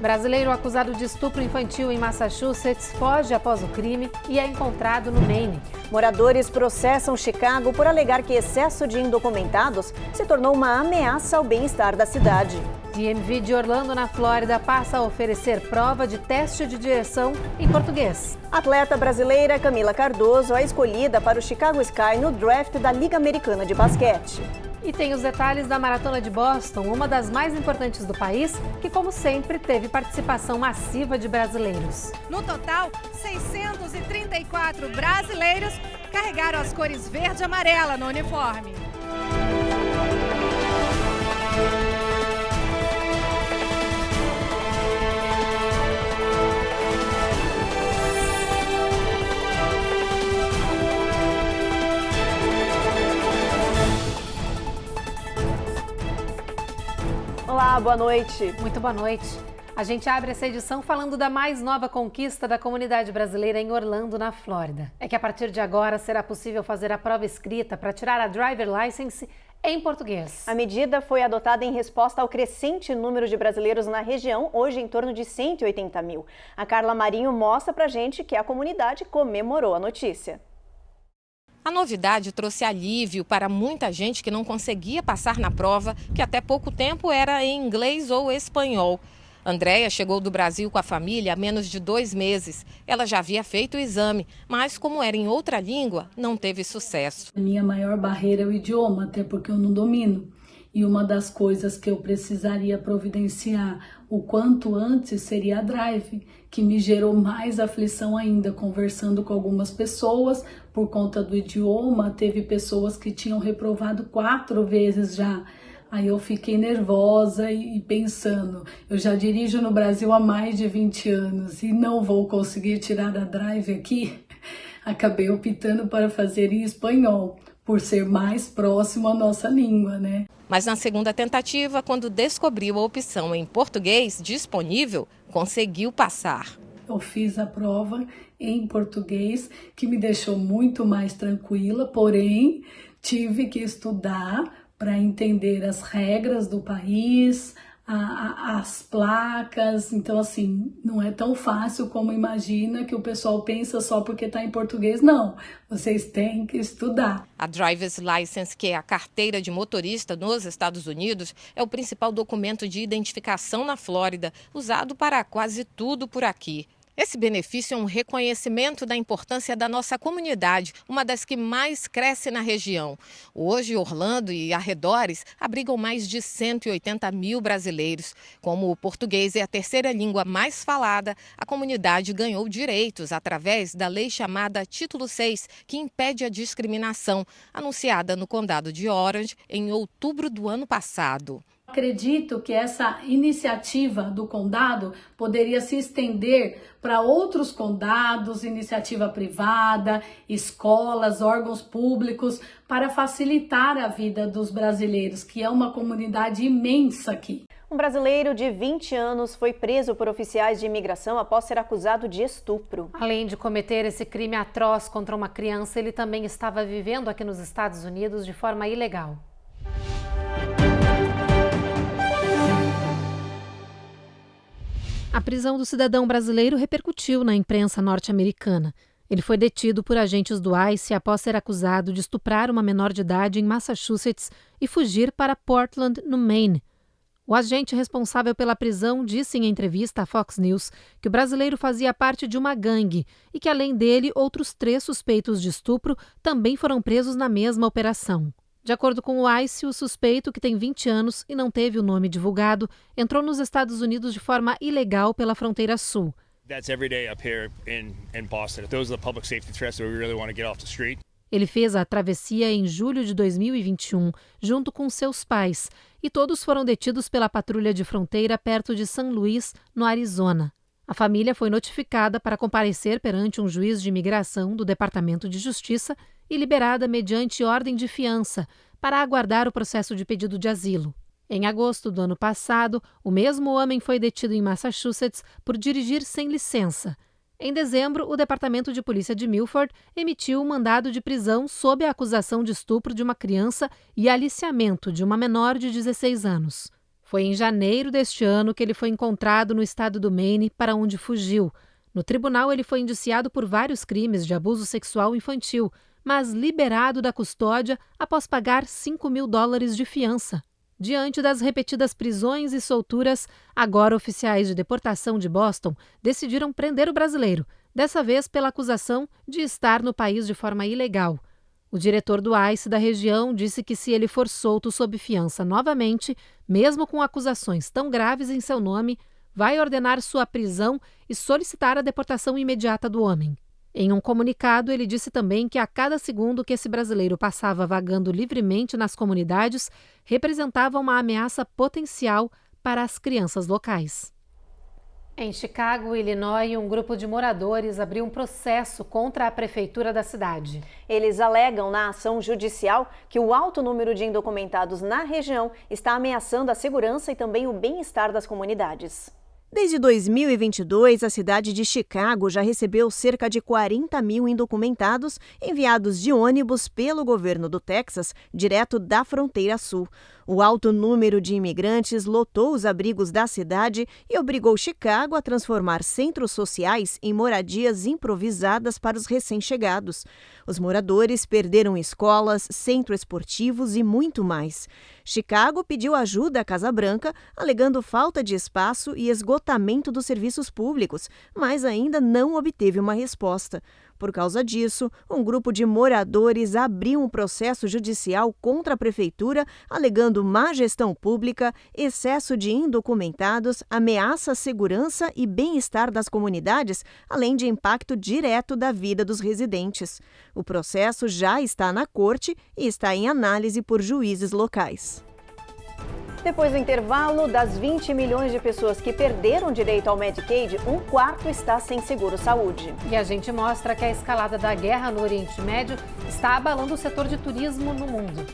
Brasileiro acusado de estupro infantil em Massachusetts foge após o crime e é encontrado no Maine. Moradores processam Chicago por alegar que excesso de indocumentados se tornou uma ameaça ao bem-estar da cidade. DMV de Orlando, na Flórida, passa a oferecer prova de teste de direção em português. Atleta brasileira Camila Cardoso é escolhida para o Chicago Sky no draft da Liga Americana de Basquete. E tem os detalhes da Maratona de Boston, uma das mais importantes do país, que, como sempre, teve participação massiva de brasileiros. No total, 634 brasileiros carregaram as cores verde e amarela no uniforme. Olá, boa noite. Muito boa noite. A gente abre essa edição falando da mais nova conquista da comunidade brasileira em Orlando, na Flórida. É que a partir de agora será possível fazer a prova escrita para tirar a driver license em português. A medida foi adotada em resposta ao crescente número de brasileiros na região, hoje em torno de 180 mil. A Carla Marinho mostra pra gente que a comunidade comemorou a notícia. A novidade trouxe alívio para muita gente que não conseguia passar na prova, que até pouco tempo era em inglês ou espanhol. Andréia chegou do Brasil com a família há menos de 2 meses. Ela já havia feito o exame, mas como era em outra língua, não teve sucesso. A minha maior barreira é o idioma, até porque eu não domino. E uma das coisas que eu precisaria providenciar o quanto antes seria a drive, que me gerou mais aflição ainda, conversando com algumas pessoas. Por conta do idioma, teve pessoas que tinham reprovado 4 vezes já. Aí eu fiquei nervosa e pensando, eu já dirijo no Brasil há mais de 20 anos e não vou conseguir tirar a drive aqui. Acabei optando para fazer em espanhol, por ser mais próximo à nossa língua, né? Mas na segunda tentativa, quando descobriu a opção em português disponível, conseguiu passar. Eu fiz a prova em português, que me deixou muito mais tranquila, porém tive que estudar para entender as regras do país, as placas. Então, assim, não é tão fácil como imagina, que o pessoal pensa só porque está em português. Não, vocês têm que estudar. A Driver's License, que é a carteira de motorista nos Estados Unidos, é o principal documento de identificação na Flórida, usado para quase tudo por aqui. Esse benefício é um reconhecimento da importância da nossa comunidade, uma das que mais cresce na região. Hoje, Orlando e arredores abrigam mais de 180 mil brasileiros. Como o português é a terceira língua mais falada, a comunidade ganhou direitos através da lei chamada Título 6, que impede a discriminação, anunciada no condado de Orange em outubro do ano passado. Acredito que essa iniciativa do condado poderia se estender para outros condados, iniciativa privada, escolas, órgãos públicos, para facilitar a vida dos brasileiros, que é uma comunidade imensa aqui. Um brasileiro de 20 anos foi preso por oficiais de imigração após ser acusado de estupro. Além de cometer esse crime atroz contra uma criança, ele também estava vivendo aqui nos Estados Unidos de forma ilegal. A prisão do cidadão brasileiro repercutiu na imprensa norte-americana. Ele foi detido por agentes do ICE após ser acusado de estuprar uma menor de idade em Massachusetts e fugir para Portland, no Maine. O agente responsável pela prisão disse em entrevista à Fox News que o brasileiro fazia parte de uma gangue e que, além dele, outros 3 suspeitos de estupro também foram presos na mesma operação. De acordo com o ICE, o suspeito, que tem 20 anos e não teve o nome divulgado, entrou nos Estados Unidos de forma ilegal pela fronteira sul. Ele fez a travessia em julho de 2021, junto com seus pais, e todos foram detidos pela patrulha de fronteira perto de San Luís, no Arizona. A família foi notificada para comparecer perante um juiz de imigração do Departamento de Justiça e liberada mediante ordem de fiança para aguardar o processo de pedido de asilo. Em agosto do ano passado, o mesmo homem foi detido em Massachusetts por dirigir sem licença. Em dezembro, o Departamento de Polícia de Milford emitiu um mandado de prisão sob a acusação de estupro de uma criança e aliciamento de uma menor de 16 anos. Foi em janeiro deste ano que ele foi encontrado no estado do Maine, para onde fugiu. No tribunal, ele foi indiciado por vários crimes de abuso sexual infantil, mas liberado da custódia após pagar $5.000 de fiança. Diante das repetidas prisões e solturas, agora oficiais de deportação de Boston decidiram prender o brasileiro, dessa vez pela acusação de estar no país de forma ilegal. O diretor do ICE da região disse que se ele for solto sob fiança novamente, mesmo com acusações tão graves em seu nome, vai ordenar sua prisão e solicitar a deportação imediata do homem. Em um comunicado, ele disse também que a cada segundo que esse brasileiro passava vagando livremente nas comunidades, representava uma ameaça potencial para as crianças locais. Em Chicago, Illinois, um grupo de moradores abriu um processo contra a prefeitura da cidade. Eles alegam na ação judicial que o alto número de indocumentados na região está ameaçando a segurança e também o bem-estar das comunidades. Desde 2022, a cidade de Chicago já recebeu cerca de 40 mil indocumentados enviados de ônibus pelo governo do Texas, direto da fronteira sul. O alto número de imigrantes lotou os abrigos da cidade e obrigou Chicago a transformar centros sociais em moradias improvisadas para os recém-chegados. Os moradores perderam escolas, centros esportivos e muito mais. Chicago pediu ajuda à Casa Branca, alegando falta de espaço e esgotamento dos serviços públicos, mas ainda não obteve uma resposta. Por causa disso, um grupo de moradores abriu um processo judicial contra a prefeitura, alegando má gestão pública, excesso de indocumentados, ameaça à segurança e bem-estar das comunidades, além de impacto direto da vida dos residentes. O processo já está na corte e está em análise por juízes locais. Depois do intervalo, das 20 milhões de pessoas que perderam direito ao Medicaid, um quarto está sem seguro-saúde. E a gente mostra que a escalada da guerra no Oriente Médio está abalando o setor de turismo no mundo.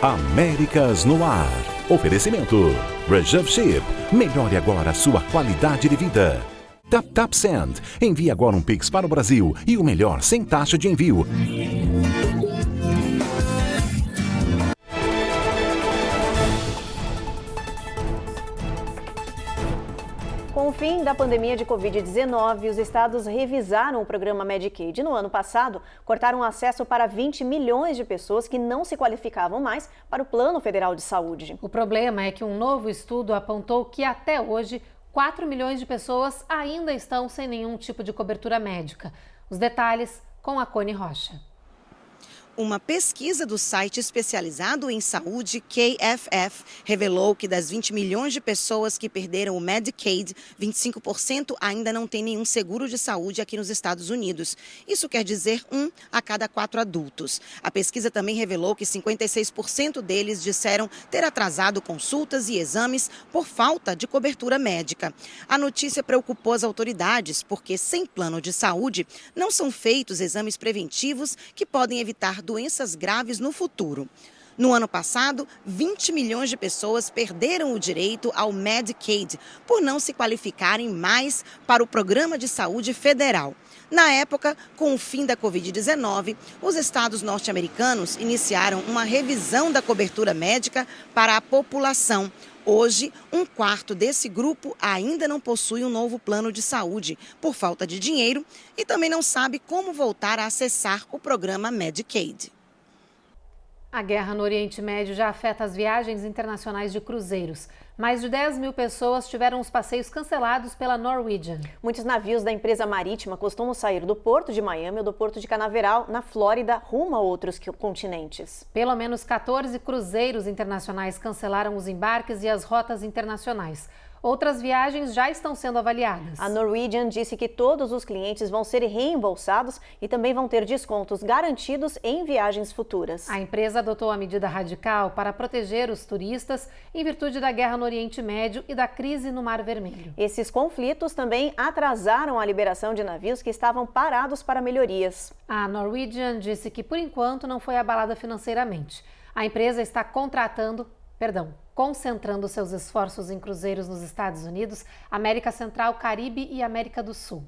Américas no Ar. Oferecimento. Reserve Ship. Melhore agora a sua qualidade de vida. TapTap Send. Envie agora um Pix para o Brasil e o melhor sem taxa de envio. Com o fim da pandemia de Covid-19, os estados revisaram o programa Medicaid. No ano passado, cortaram o acesso para 20 milhões de pessoas que não se qualificavam mais para o Plano Federal de Saúde. O problema é que um novo estudo apontou que até hoje 4 milhões de pessoas ainda estão sem nenhum tipo de cobertura médica. Os detalhes com a Cone Rocha. Uma pesquisa do site especializado em saúde, KFF, revelou que das 20 milhões de pessoas que perderam o Medicaid, 25% ainda não tem nenhum seguro de saúde aqui nos Estados Unidos. Isso quer dizer 1 a cada 4 adultos. A pesquisa também revelou que 56% deles disseram ter atrasado consultas e exames por falta de cobertura médica. A notícia preocupou as autoridades porque, sem plano de saúde, não são feitos exames preventivos que podem evitar doenças graves no futuro. No ano passado, 20 milhões de pessoas perderam o direito ao Medicaid por não se qualificarem mais para o Programa de Saúde Federal. Na época, com o fim da Covid-19, os estados norte-americanos iniciaram uma revisão da cobertura médica para a população. Hoje, um quarto desse grupo ainda não possui um novo plano de saúde por falta de dinheiro e também não sabe como voltar a acessar o programa Medicaid. A guerra no Oriente Médio já afeta as viagens internacionais de cruzeiros. Mais de 10 mil pessoas tiveram os passeios cancelados pela Norwegian. Muitos navios da empresa marítima costumam sair do porto de Miami ou do porto de Canaveral, na Flórida, rumo a outros continentes. Pelo menos 14 cruzeiros internacionais cancelaram os embarques e as rotas internacionais. Outras viagens já estão sendo avaliadas. A Norwegian disse que todos os clientes vão ser reembolsados e também vão ter descontos garantidos em viagens futuras. A empresa adotou a medida radical para proteger os turistas em virtude da guerra no Oriente Médio e da crise no Mar Vermelho. Esses conflitos também atrasaram a liberação de navios que estavam parados para melhorias. A Norwegian disse que, por enquanto, não foi abalada financeiramente. A empresa está concentrando seus esforços em cruzeiros nos Estados Unidos, América Central, Caribe e América do Sul.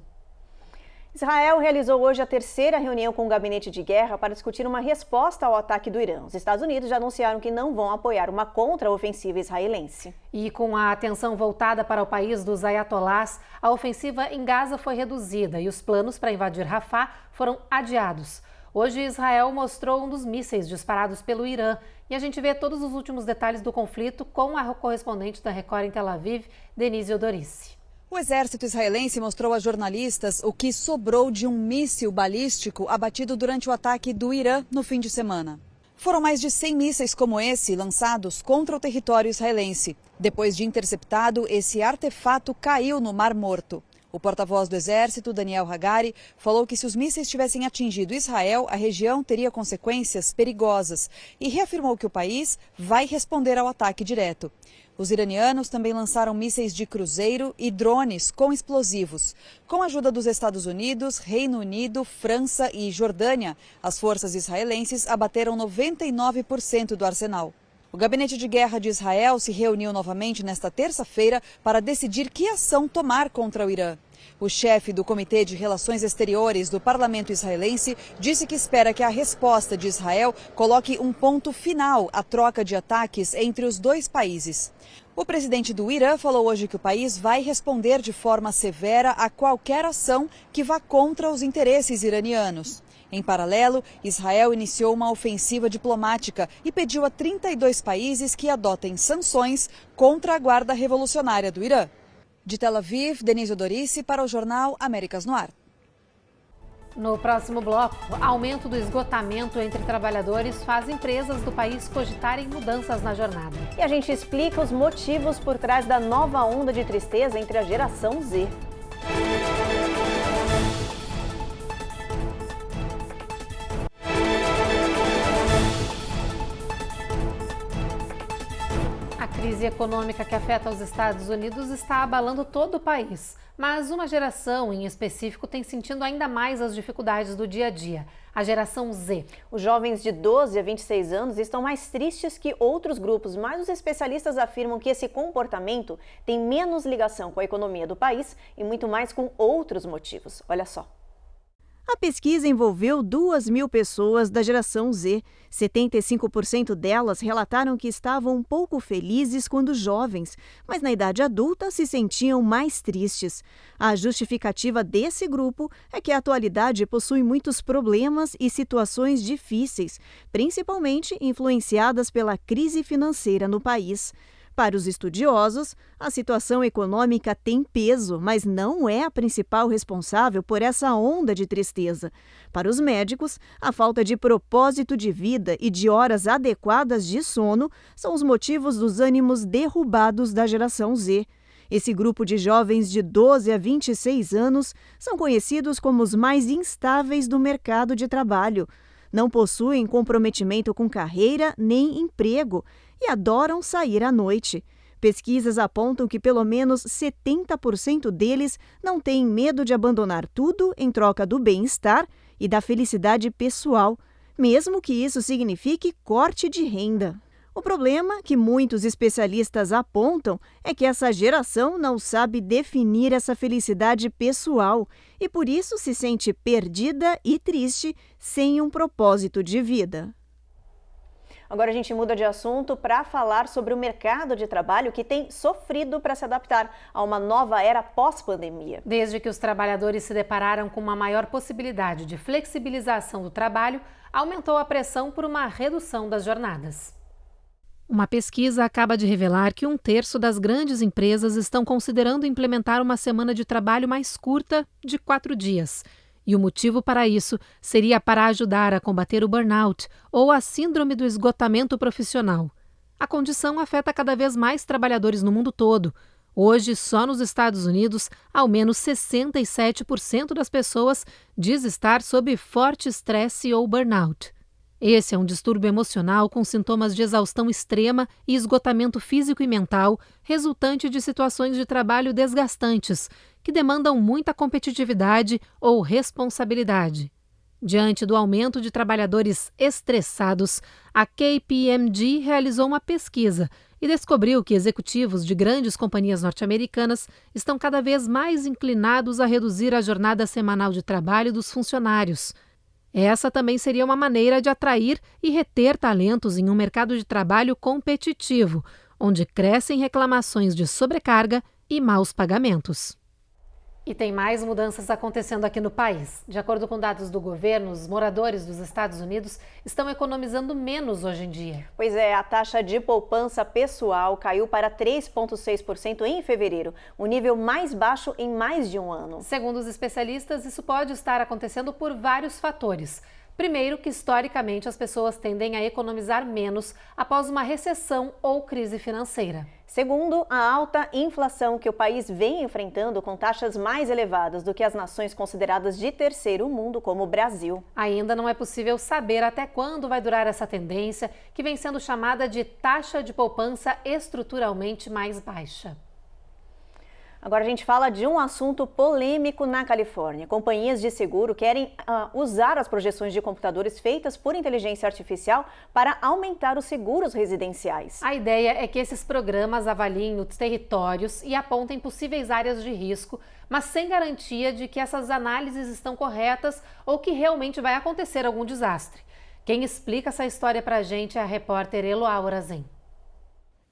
Israel realizou hoje a terceira reunião com o gabinete de guerra para discutir uma resposta ao ataque do Irã. Os Estados Unidos já anunciaram que não vão apoiar uma contraofensiva israelense. E com a atenção voltada para o país dos ayatolás, a ofensiva em Gaza foi reduzida e os planos para invadir Rafah foram adiados. Hoje, Israel mostrou um dos mísseis disparados pelo Irã. E a gente vê todos os últimos detalhes do conflito com a correspondente da Record em Tel Aviv, Denise Odorici. O exército israelense mostrou a jornalistas o que sobrou de um míssil balístico abatido durante o ataque do Irã no fim de semana. Foram mais de 100 mísseis como esse lançados contra o território israelense. Depois de interceptado, esse artefato caiu no Mar Morto. O porta-voz do exército, Daniel Hagari, falou que se os mísseis tivessem atingido Israel, a região teria consequências perigosas e reafirmou que o país vai responder ao ataque direto. Os iranianos também lançaram mísseis de cruzeiro e drones com explosivos. Com a ajuda dos Estados Unidos, Reino Unido, França e Jordânia, as forças israelenses abateram 99% do arsenal. O Gabinete de Guerra de Israel se reuniu novamente nesta terça-feira para decidir que ação tomar contra o Irã. O chefe do Comitê de Relações Exteriores do Parlamento israelense disse que espera que a resposta de Israel coloque um ponto final à troca de ataques entre os dois países. O presidente do Irã falou hoje que o país vai responder de forma severa a qualquer ação que vá contra os interesses iranianos. Em paralelo, Israel iniciou uma ofensiva diplomática e pediu a 32 países que adotem sanções contra a Guarda Revolucionária do Irã. De Tel Aviv, Denise Odorici para o jornal Américas no Ar. No próximo bloco, aumento do esgotamento entre trabalhadores faz empresas do país cogitarem mudanças na jornada. E a gente explica os motivos por trás da nova onda de tristeza entre a geração Z. A crise econômica que afeta os Estados Unidos está abalando todo o país, mas uma geração em específico tem sentido ainda mais as dificuldades do dia a dia, a geração Z. Os jovens de 12 a 26 anos estão mais tristes que outros grupos, mas os especialistas afirmam que esse comportamento tem menos ligação com a economia do país e muito mais com outros motivos. Olha só. A pesquisa envolveu 2.000 pessoas da geração Z. 75% delas relataram que estavam um pouco felizes quando jovens, mas na idade adulta se sentiam mais tristes. A justificativa desse grupo é que a atualidade possui muitos problemas e situações difíceis, principalmente influenciadas pela crise financeira no país. Para os estudiosos, a situação econômica tem peso, mas não é a principal responsável por essa onda de tristeza. Para os médicos, a falta de propósito de vida e de horas adequadas de sono são os motivos dos ânimos derrubados da geração Z. Esse grupo de jovens de 12 a 26 anos são conhecidos como os mais instáveis do mercado de trabalho. Não possuem comprometimento com carreira nem emprego e adoram sair à noite. Pesquisas apontam que pelo menos 70% deles não têm medo de abandonar tudo em troca do bem-estar e da felicidade pessoal, mesmo que isso signifique corte de renda. O problema que muitos especialistas apontam é que essa geração não sabe definir essa felicidade pessoal e por isso se sente perdida e triste sem um propósito de vida. Agora a gente muda de assunto para falar sobre o mercado de trabalho que tem sofrido para se adaptar a uma nova era pós-pandemia. Desde que os trabalhadores se depararam com uma maior possibilidade de flexibilização do trabalho, aumentou a pressão por uma redução das jornadas. Uma pesquisa acaba de revelar que 1/3 das grandes empresas estão considerando implementar uma semana de trabalho mais curta, de 4 dias. E o motivo para isso seria para ajudar a combater o burnout, ou a síndrome do esgotamento profissional. A condição afeta cada vez mais trabalhadores no mundo todo. Hoje, só nos Estados Unidos, ao menos 67% das pessoas diz estar sob forte estresse ou burnout. Esse é um distúrbio emocional com sintomas de exaustão extrema e esgotamento físico e mental, resultante de situações de trabalho desgastantes, que demandam muita competitividade ou responsabilidade. Diante do aumento de trabalhadores estressados, a KPMG realizou uma pesquisa e descobriu que executivos de grandes companhias norte-americanas estão cada vez mais inclinados a reduzir a jornada semanal de trabalho dos funcionários. Essa também seria uma maneira de atrair e reter talentos em um mercado de trabalho competitivo, onde crescem reclamações de sobrecarga e maus pagamentos. E tem mais mudanças acontecendo aqui no país. De acordo com dados do governo, os moradores dos Estados Unidos estão economizando menos hoje em dia. Pois é, a taxa de poupança pessoal caiu para 3,6% em fevereiro, o nível mais baixo em mais de um ano. Segundo os especialistas, isso pode estar acontecendo por vários fatores. Primeiro, que historicamente as pessoas tendem a economizar menos após uma recessão ou crise financeira. Segundo, a alta inflação que o país vem enfrentando com taxas mais elevadas do que as nações consideradas de terceiro mundo, como o Brasil. Ainda não é possível saber até quando vai durar essa tendência, que vem sendo chamada de taxa de poupança estruturalmente mais baixa. Agora a gente fala de um assunto polêmico na Califórnia. Companhias de seguro querem usar as projeções de computadores feitas por inteligência artificial para aumentar os seguros residenciais. A ideia é que esses programas avaliem os territórios e apontem possíveis áreas de risco, mas sem garantia de que essas análises estão corretas ou que realmente vai acontecer algum desastre. Quem explica essa história pra gente é a repórter Eloá Orazen.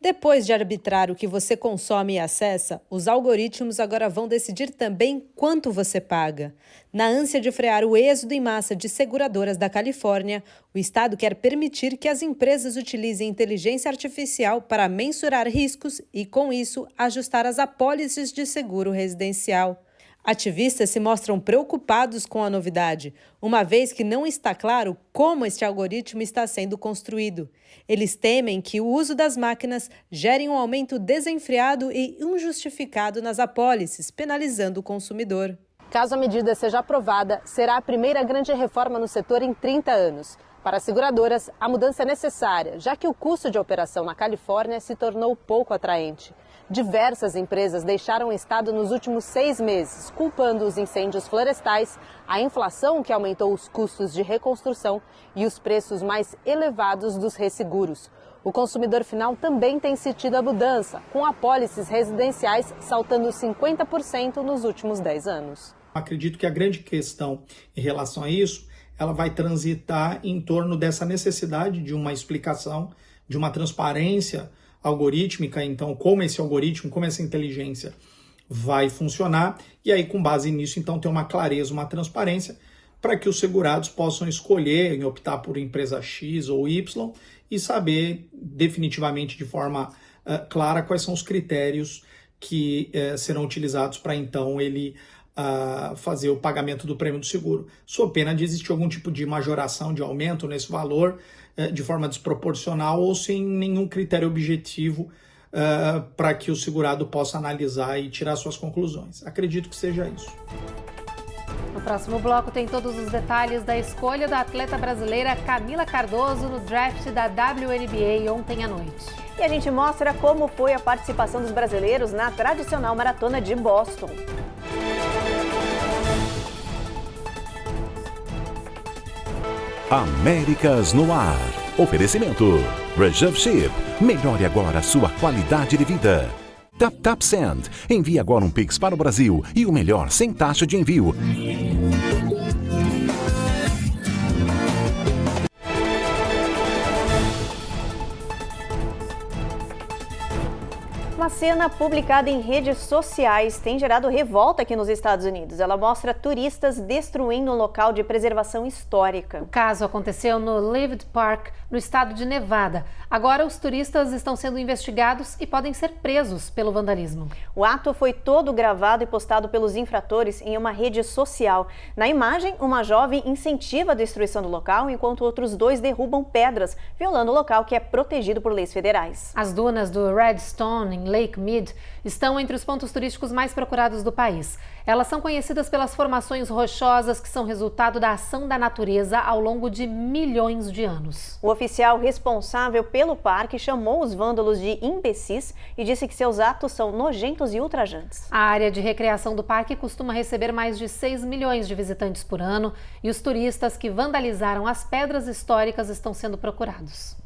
Depois de arbitrar o que você consome e acessa, os algoritmos agora vão decidir também quanto você paga. Na ânsia de frear o êxodo em massa de seguradoras da Califórnia, o estado quer permitir que as empresas utilizem inteligência artificial para mensurar riscos e, com isso, ajustar as apólices de seguro residencial. Ativistas se mostram preocupados com a novidade, uma vez que não está claro como este algoritmo está sendo construído. Eles temem que o uso das máquinas gere um aumento desenfreado e injustificado nas apólices, penalizando o consumidor. Caso a medida seja aprovada, será a primeira grande reforma no setor em 30 anos. Para as seguradoras, a mudança é necessária, já que o custo de operação na Califórnia se tornou pouco atraente. Diversas empresas deixaram o estado nos últimos 6 meses, culpando os incêndios florestais, a inflação que aumentou os custos de reconstrução e os preços mais elevados dos resseguros. O consumidor final também tem sentido a mudança, com apólices residenciais saltando 50% nos últimos 10 anos. Acredito que a grande questão em relação a isso, ela vai transitar em torno dessa necessidade de uma explicação, de uma transparência algorítmica, então como esse algoritmo, como essa inteligência vai funcionar, e aí com base nisso então ter uma clareza, uma transparência para que os segurados possam escolher e optar por empresa X ou Y e saber definitivamente de forma clara quais são os critérios que serão utilizados para então ele fazer o pagamento do prêmio do seguro, sob pena de existir algum tipo de majoração, de aumento nesse valor, de forma desproporcional ou sem nenhum critério objetivo para que o segurado possa analisar e tirar suas conclusões. Acredito que seja isso. No próximo bloco tem todos os detalhes da escolha da atleta brasileira Camila Cardoso no draft da WNBA ontem à noite. E a gente mostra como foi a participação dos brasileiros na tradicional maratona de Boston. Américas no ar. Oferecimento. Reserve Ship. Melhore agora a sua qualidade de vida. TapTap Send. Envie agora um Pix para o Brasil e o melhor sem taxa de envio. Uma cena publicada em redes sociais tem gerado revolta aqui nos Estados Unidos. Ela mostra turistas destruindo um local de preservação histórica. O caso aconteceu no Livet Park, no estado de Nevada. Agora os turistas estão sendo investigados e podem ser presos pelo vandalismo. O ato foi todo gravado e postado pelos infratores em uma rede social. Na imagem, uma jovem incentiva a destruição do local, enquanto outros 2 derrubam pedras, violando o local que é protegido por leis federais. As dunas do Redstone, em Lake Mead, estão entre os pontos turísticos mais procurados do país. Elas são conhecidas pelas formações rochosas que são resultado da ação da natureza ao longo de milhões de anos. O oficial responsável pela pelo parque, chamou os vândalos de imbecis e disse que seus atos são nojentos e ultrajantes. A área de recreação do parque costuma receber mais de 6 milhões de visitantes por ano e os turistas que vandalizaram as pedras históricas estão sendo procurados.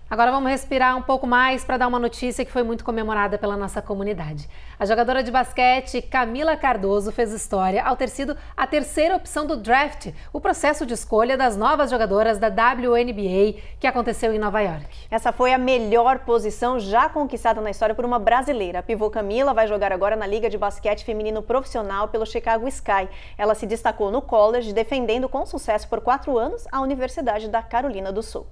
Agora vamos respirar um pouco mais para dar uma notícia que foi muito comemorada pela nossa comunidade. A jogadora de basquete Camila Cardoso fez história ao ter sido a terceira opção do draft, o processo de escolha das novas jogadoras da WNBA que aconteceu em Nova York. Essa foi a melhor posição já conquistada na história por uma brasileira. A pivô Camila vai jogar agora na Liga de Basquete Feminino Profissional pelo Chicago Sky. Ela se destacou no college, defendendo com sucesso por 4 anos a Universidade da Carolina do Sul.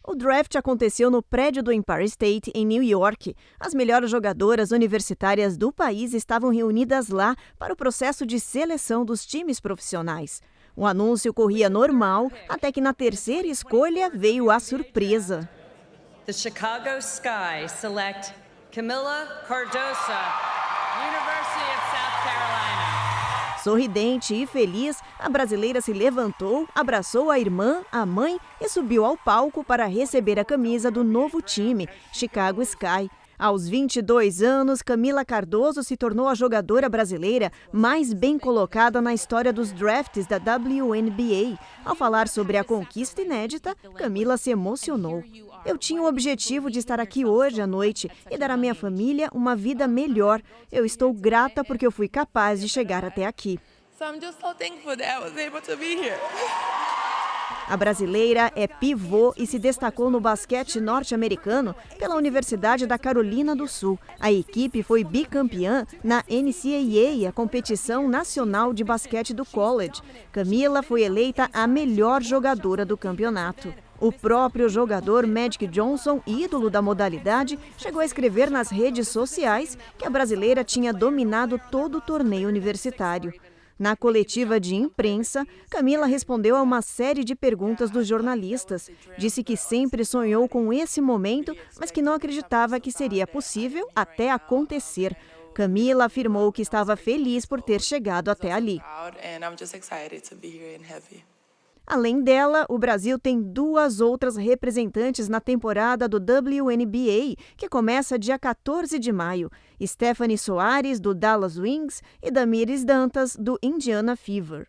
O draft aconteceu no prédio do Empire State, em New York. As melhores jogadoras universitárias do país estavam reunidas lá para o processo de seleção dos times profissionais. O anúncio corria normal, até que na terceira escolha veio a surpresa. The Chicago Sky select Camila Cardoso, University of South Carolina. Sorridente e feliz, a brasileira se levantou, abraçou a irmã, a mãe e subiu ao palco para receber a camisa do novo time, Chicago Sky. Aos 22 anos, Camila Cardoso se tornou a jogadora brasileira mais bem colocada na história dos drafts da WNBA. Ao falar sobre a conquista inédita, Camila se emocionou. Eu tinha o objetivo de estar aqui hoje à noite e dar à minha família uma vida melhor. Eu estou grata porque eu fui capaz de chegar até aqui. A brasileira é pivô e se destacou no basquete norte-americano pela Universidade da Carolina do Sul. A equipe foi bicampeã na NCAA, a competição nacional de basquete do college. Camila foi eleita a melhor jogadora do campeonato. O próprio jogador Magic Johnson, ídolo da modalidade, chegou a escrever nas redes sociais que a brasileira tinha dominado todo o torneio universitário. Na coletiva de imprensa, Camila respondeu a uma série de perguntas dos jornalistas. Disse que sempre sonhou com esse momento, mas que não acreditava que seria possível até acontecer. Camila afirmou que estava feliz por ter chegado até ali. Além dela, o Brasil tem 2 outras representantes na temporada do WNBA, que começa dia 14 de maio. Stephanie Soares, do Dallas Wings, e Damires Dantas, do Indiana Fever.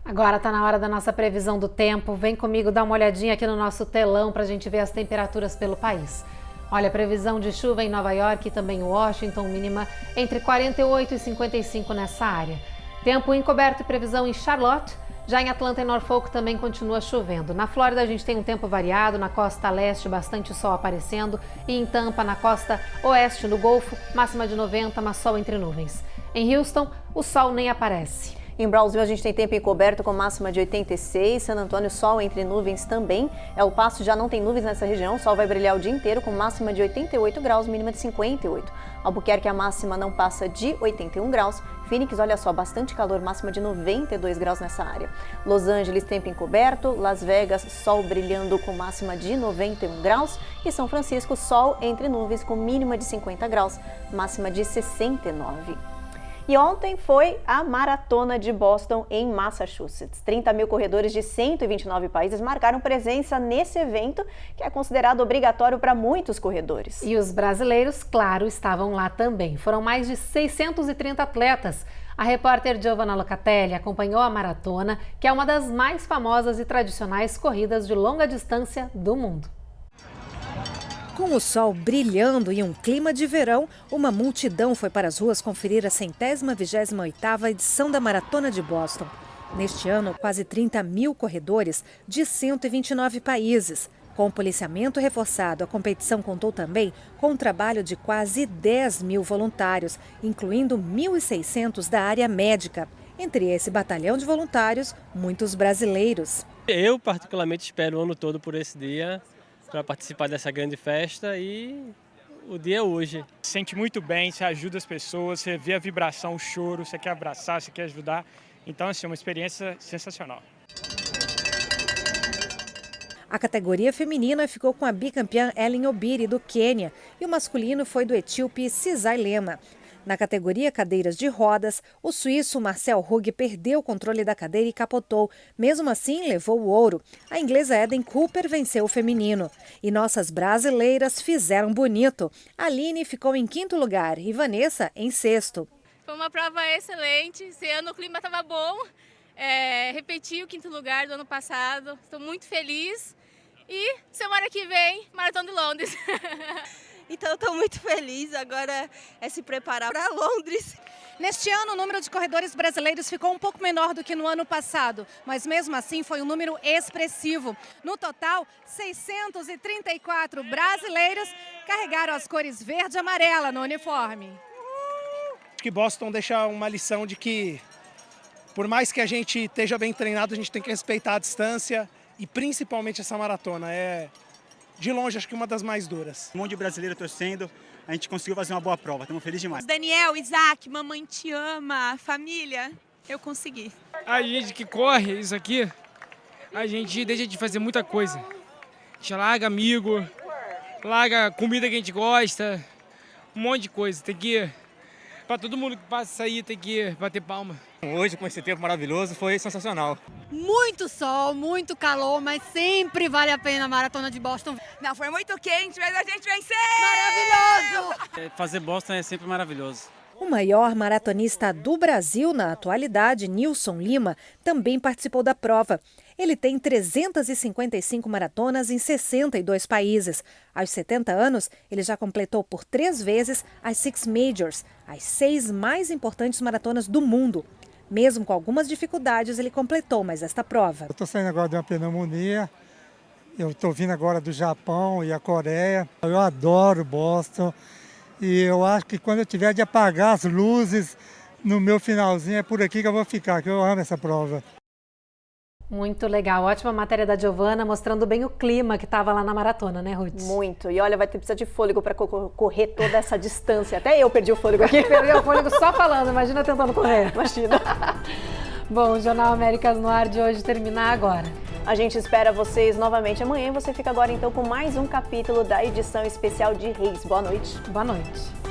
Agora está na hora da nossa previsão do tempo. Vem comigo dar uma olhadinha aqui no nosso telão para a gente ver as temperaturas pelo país. Olha, previsão de chuva em Nova York e também Washington, mínima entre 48 e 55 nessa área. Tempo encoberto e previsão em Charlotte. Já em Atlanta e Norfolk também continua chovendo. Na Flórida a gente tem um tempo variado, na costa leste bastante sol aparecendo e em Tampa, na costa oeste, no Golfo, máxima de 90, mas sol entre nuvens. Em Houston, o sol nem aparece. Em Brownsville a gente tem tempo encoberto com máxima de 86, San Antônio sol entre nuvens também. El Paso já não tem nuvens nessa região, o sol vai brilhar o dia inteiro com máxima de 88 graus, mínima de 58. Albuquerque a máxima não passa de 81 graus. Phoenix, olha só, bastante calor, máxima de 92 graus nessa área. Los Angeles, tempo encoberto. Las Vegas, sol brilhando com máxima de 91 graus. E São Francisco, sol entre nuvens com mínima de 50 graus, máxima de 69. E ontem foi a Maratona de Boston, em Massachusetts. 30 mil corredores de 129 países marcaram presença nesse evento, que é considerado obrigatório para muitos corredores. E os brasileiros, claro, estavam lá também. Foram mais de 630 atletas. A repórter Giovanna Locatelli acompanhou a maratona, que é uma das mais famosas e tradicionais corridas de longa distância do mundo. Com o sol brilhando e um clima de verão, uma multidão foi para as ruas conferir a 128ª edição da Maratona de Boston. Neste ano, quase 30 mil corredores de 129 países. Com o policiamento reforçado, a competição contou também com o trabalho de quase 10 mil voluntários, incluindo 1.600 da área médica. Entre esse batalhão de voluntários, muitos brasileiros. Eu, particularmente, espero o ano todo por esse dia, para participar dessa grande festa, e o dia é hoje. Se sente muito bem, você ajuda as pessoas, você vê a vibração, o choro, você quer abraçar, você quer ajudar. Então, assim, é uma experiência sensacional. A categoria feminina ficou com a bicampeã Ellen Obiri, do Quênia, e o masculino foi do etíope Cisai Lema. Na categoria cadeiras de rodas, o suíço Marcel Hug perdeu o controle da cadeira e capotou. Mesmo assim, levou o ouro. A inglesa Eden Cooper venceu o feminino. E nossas brasileiras fizeram bonito. A Aline ficou em 5º lugar e Vanessa em 6º. Foi uma prova excelente. Esse ano o clima estava bom. Repeti o 5º lugar do ano passado. Estou muito feliz. E semana que vem, Maratona de Londres. Então eu estou muito feliz, agora é se preparar para Londres. Neste ano, o número de corredores brasileiros ficou um pouco menor do que no ano passado, mas mesmo assim foi um número expressivo. No total, 634 brasileiros carregaram as cores verde e amarela no uniforme. Acho que Boston deixa uma lição de que, por mais que a gente esteja bem treinado, a gente tem que respeitar a distância e principalmente essa maratona. De longe, acho que uma das mais duras. Um monte de brasileiro torcendo, a gente conseguiu fazer uma boa prova, estamos felizes demais. Daniel, Isaac, mamãe te ama, família, eu consegui. A gente que corre isso aqui, a gente deixa de fazer muita coisa. A gente larga amigo, larga comida que a gente gosta, um monte de coisa. Tem que, para todo mundo que passa aí, tem que bater palma. Hoje, com esse tempo maravilhoso, foi sensacional. Muito sol, muito calor, mas sempre vale a pena a Maratona de Boston. Não, foi muito quente, mas a gente venceu! Maravilhoso! Fazer Boston é sempre maravilhoso. O maior maratonista do Brasil na atualidade, Nilson Lima, também participou da prova. Ele tem 355 maratonas em 62 países. Aos 70 anos, ele já completou por 3 vezes as Six Majors, as 6 mais importantes maratonas do mundo. Mesmo com algumas dificuldades, ele completou mais esta prova. Eu estou saindo agora de uma pneumonia, eu estou vindo agora do Japão e a Coreia. Eu adoro Boston e eu acho que quando eu tiver de apagar as luzes no meu finalzinho, é por aqui que eu vou ficar, que eu amo essa prova. Muito legal, ótima matéria da Giovana, mostrando bem o clima que estava lá na maratona, né, Ruth? Muito, e olha, vai ter precisar de fôlego para correr toda essa distância. Até eu perdi o fôlego aqui. Perdeu o fôlego só falando, imagina tentando correr. Imagina. Bom, o Jornal Américas no Ar de hoje termina agora. A gente espera vocês novamente amanhã. Você fica agora então com mais um capítulo da edição especial de Reis. Boa noite. Boa noite.